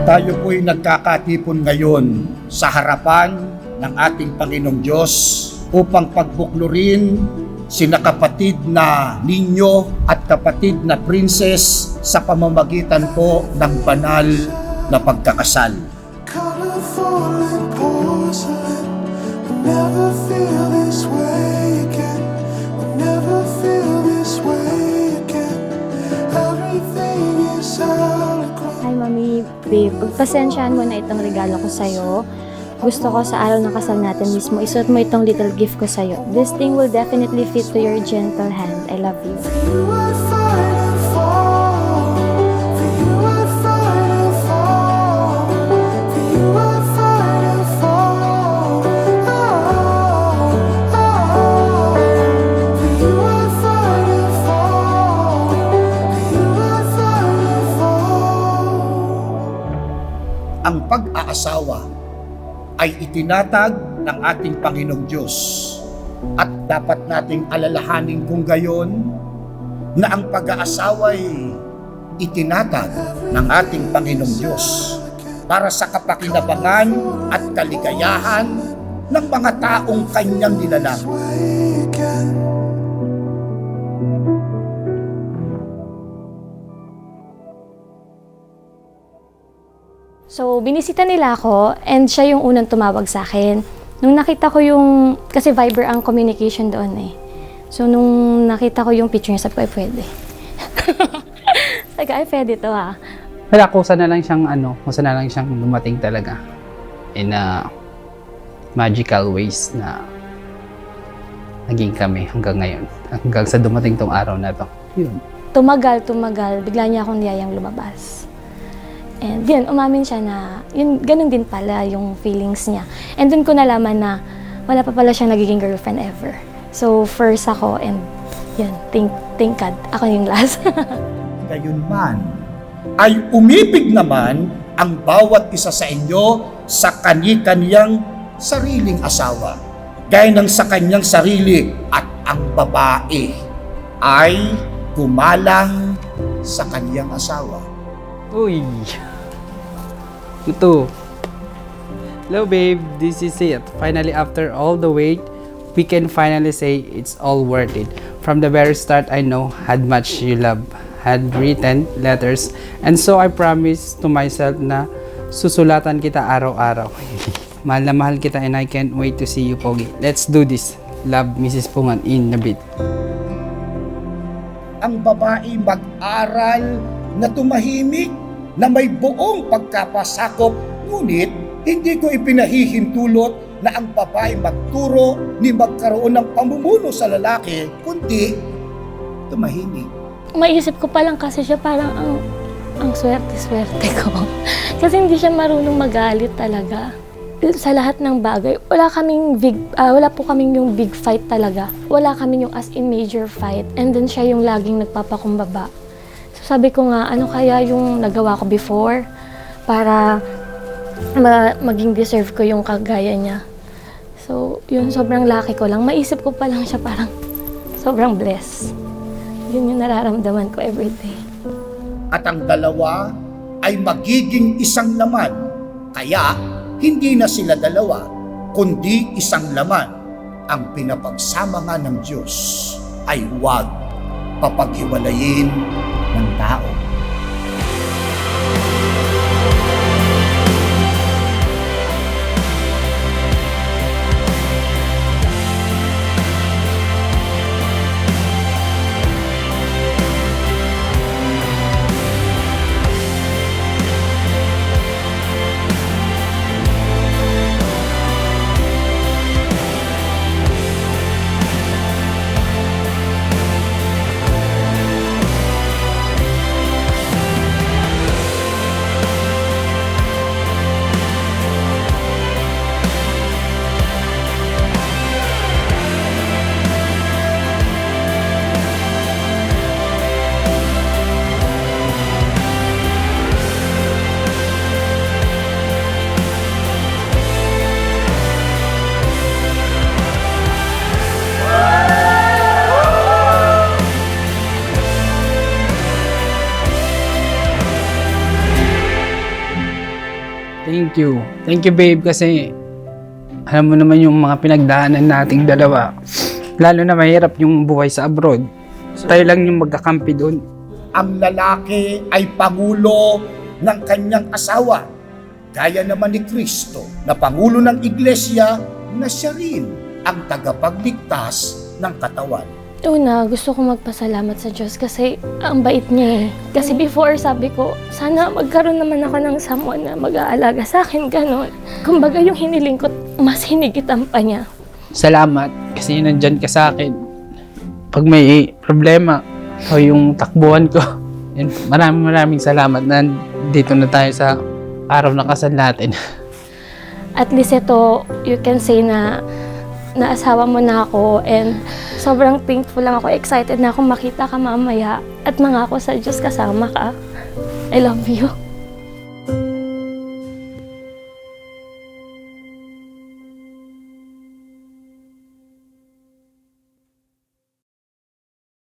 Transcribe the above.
Tayo po'y nagkakatipon ngayon sa harapan ng ating Panginoong Diyos upang pagbuklurin sina kapatid na ninyo at kapatid na princess sa pamamagitan po ng banal na pagkakasal. Colorful and porcelain, we'll never feel this way again. We'll never feel this way again. Everything is holographic. Hi, Mami. Babe, pagpasensyahan mo na itong regalo ko sa'yo. Gusto ko sa araw ng kasal natin mismo, isuot mo itong little gift ko sa'yo. This thing will definitely fit to your gentle hand. I love you. For you I'd fight and fall. For you I'd fight and fall. For you I'd fight and fall. Oh, oh. For you I'd fight and fall. For you I'd fight and fall. Ang pag-aasawa ay itinatag ng ating Panginoong Diyos. At dapat nating alalahanin kung gayon na ang pag-aasawa ay itinatag ng ating Panginoong Diyos para sa kapakinabangan at kaligayahan ng mga taong kanyang nilalang. Way again. So, binisita nila ako and siya yung unang tumawag sa akin. Nung nakita ko yung, kasi Viber ang communication doon eh. So, nung nakita ko yung picture niya, sabi ko, ay pwede. Sabi ko, ay pwede to ha. Wala, kusa na lang siyang kusa na lang siyang dumating talaga in a magical ways na naging kami hanggang ngayon. Hanggang sa dumating tong araw na to. Yun. Tumagal, bigla niya akong niyayang lumabas. And yun, umamin siya na, yun, ganun din pala yung feelings niya. And dun ko nalaman na wala pa pala siyang nagiging girlfriend ever. So, first ako and yun, thank God, ako yung last. Gayunman ay umibig naman ang bawat isa sa inyo sa kani-kaniyang sariling asawa. Gaya ng sa kanyang sarili at ang babae ay gumalang sa kanyang asawa. Uy! Ito. Hello babe, this is it. Finally, after all the wait, we can finally say it's all worth it. From the very start, I know had much you love, had written letters, and so I promised to myself na susulatan kita araw-araw. Mahal na mahal kita and I can't wait to see you, Pogi. Let's do this. Love, Mrs. Pungan, in a bit. Ang babae mag-aral na tumahimik na may buong pagkapasakop, ngunit hindi ko ipinahihintulot na ang babae magturo ni magkaroon ng pamumuno sa lalaki, kundi tumahimik. Maisip ko pa lang kasi siya parang ang swerte-swerte ko. Kasi hindi siya marunong magalit talaga. Sa lahat ng bagay, wala po kaming yung big fight talaga. Wala kaming yung as in major fight. And then siya yung laging nagpapakumbaba. So sabi ko nga, ano kaya yung nagawa ko before para maging deserve ko yung kagaya niya. So yun, sobrang lucky ko lang. Maisip ko pa lang siya parang sobrang blessed. Yun yung nararamdaman ko everyday. At ang dalawa ay magiging isang laman. Kaya hindi na sila dalawa, kundi isang laman. Ang pinapagsama nga ng Diyos ay huwag papaghiwalayin ng tao. thank you. Thank you, babe, kasi alam mo naman yung mga pinagdaanan nating dalawa. Lalo na mahirap yung buhay sa abroad. Tayo lang yung magkakampi doon. Ang lalaki ay pangulo ng kanyang asawa, gaya naman ni Kristo na pangulo ng iglesia na siya rin ang tagapagligtas ng katawan. Una, gusto ko magpasalamat sa Diyos kasi ang bait niya eh. Kasi before sabi ko, sana magkaroon naman ako ng someone na mag-aalaga sa akin, gano'n. Kumbaga yung hiniling ko, mas hinigitan pa niya. Salamat kasi nandyan ka sa akin. Pag may problema o yung takbuhan ko, yun, maraming salamat na dito na tayo sa araw na kasal natin. At least ito, you can say na naasawa mo na ako and sobrang thankful lang ako, excited na ako makita ka mamaya at mangako sa Diyos kasama ka. I love you.